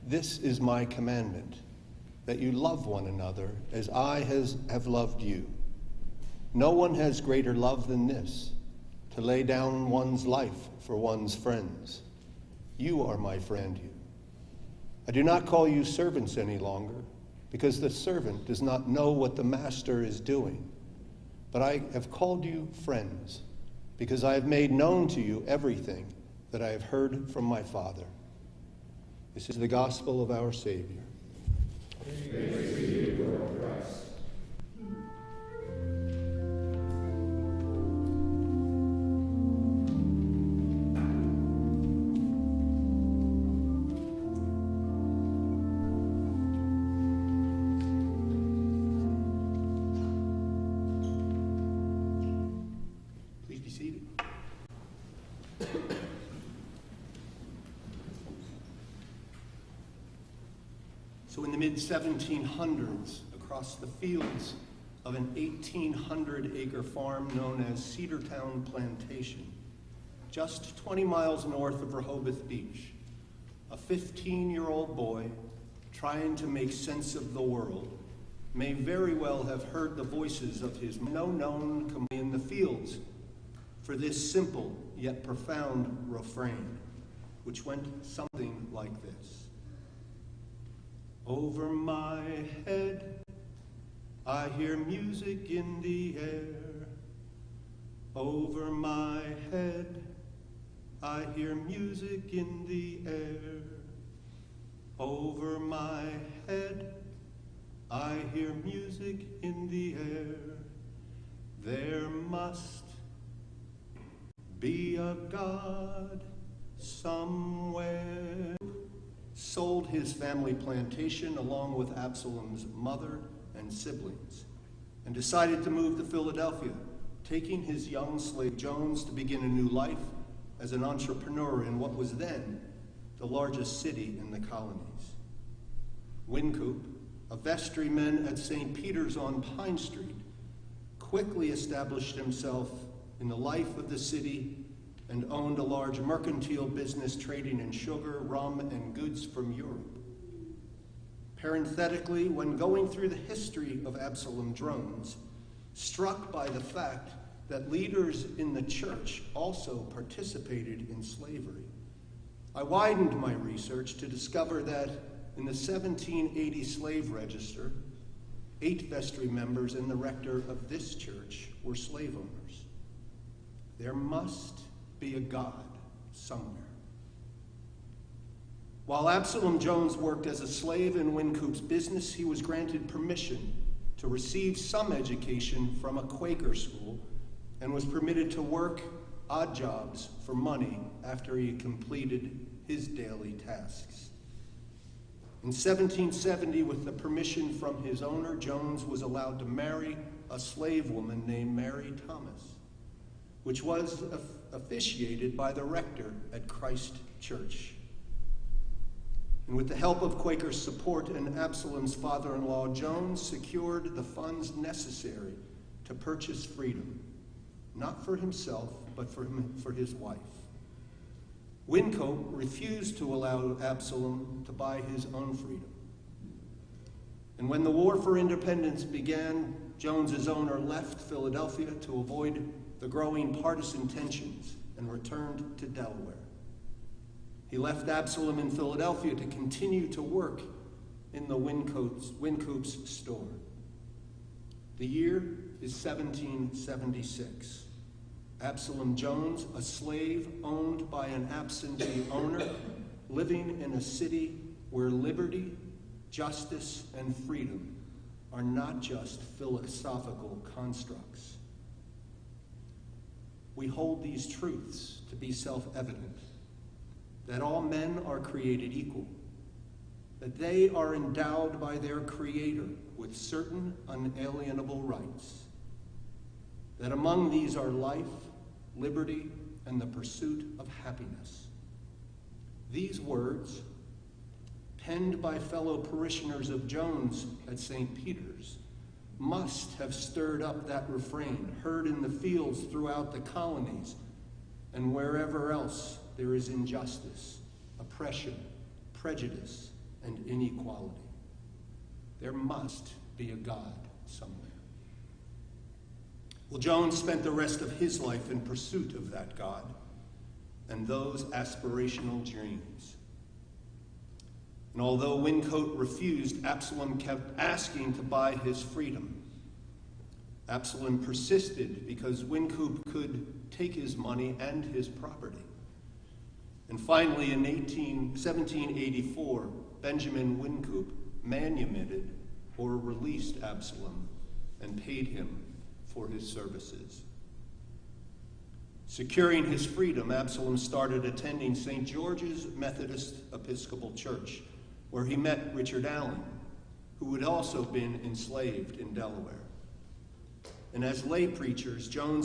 This is my commandment, that you love one another as I have loved you. No one has greater love than this, to lay down one's life for one's friends. You are my friend. I do not call you servants any longer, because the servant does not know what the master is doing. But I have called you friends, because I have made known to you everything that I have heard from my Father. This is the gospel of our Savior. Praise to you, Lord Christ. Please be seated. So in the mid-1700s, across the fields of an 1,800-acre farm known as Cedartown Plantation, just 20 miles north of Rehoboth Beach, a 15-year-old boy trying to make sense of the world may very well have heard the voices of his known companion in the fields for this simple yet profound refrain, which went something like this. Over my head, I hear music in the air. Over my head, I hear music in the air. Over my head, I hear music in the air. There must be a God somewhere. Sold his family plantation along with Absalom's mother and siblings, and decided to move to Philadelphia, taking his young slave Jones to begin a new life as an entrepreneur in what was then the largest city in the colonies. Wynkoop, a vestryman at St. Peter's on Pine Street, quickly established himself in the life of the city and owned a large mercantile business trading in sugar, rum, and goods from Europe. Parenthetically, when going through the history of Absalom Jones, struck by the fact that leaders in the church also participated in slavery, I widened my research to discover that in the 1780 slave register, 8 vestry members and the rector of this church were slave owners. There must be a God somewhere. While Absalom Jones worked as a slave in Wynkoop's business, he was granted permission to receive some education from a Quaker school and was permitted to work odd jobs for money after he completed his daily tasks. In 1770, with the permission from his owner, Jones was allowed to marry a slave woman named Mary Thomas, which was officiated by the rector at Christ Church. And with the help of Quaker support and Absalom's father-in-law, Jones secured the funds necessary to purchase freedom, not for himself, but for his wife. Wynkoop refused to allow Absalom to buy his own freedom. And when the War for Independence began, Jones's owner left Philadelphia to avoid the growing partisan tensions and returned to Delaware. He left Absalom in Philadelphia to continue to work in the Wynkoop's store. The year is 1776. Absalom Jones, a slave owned by an absentee owner, living in a city where liberty, justice, and freedom are not just philosophical constructs. We hold these truths to be self-evident, that all men are created equal, that they are endowed by their Creator with certain unalienable rights, that among these are life, liberty, and the pursuit of happiness. These words, penned by fellow parishioners of Jones at St. Peter's, must have stirred up that refrain heard in the fields throughout the colonies and wherever else there is injustice, oppression, prejudice, and inequality. There must be a God somewhere. Well, Jones spent the rest of his life in pursuit of that God and those aspirational dreams. And although Wyncote refused, Absalom kept asking to buy his freedom. Absalom persisted because Wyncote could take his money and his property. And finally, in 1784, Benjamin Wyncote manumitted or released Absalom and paid him for his services. Securing his freedom, Absalom started attending St. George's Methodist Episcopal Church, where he met Richard Allen, who had also been enslaved in Delaware. And as lay preachers, Jones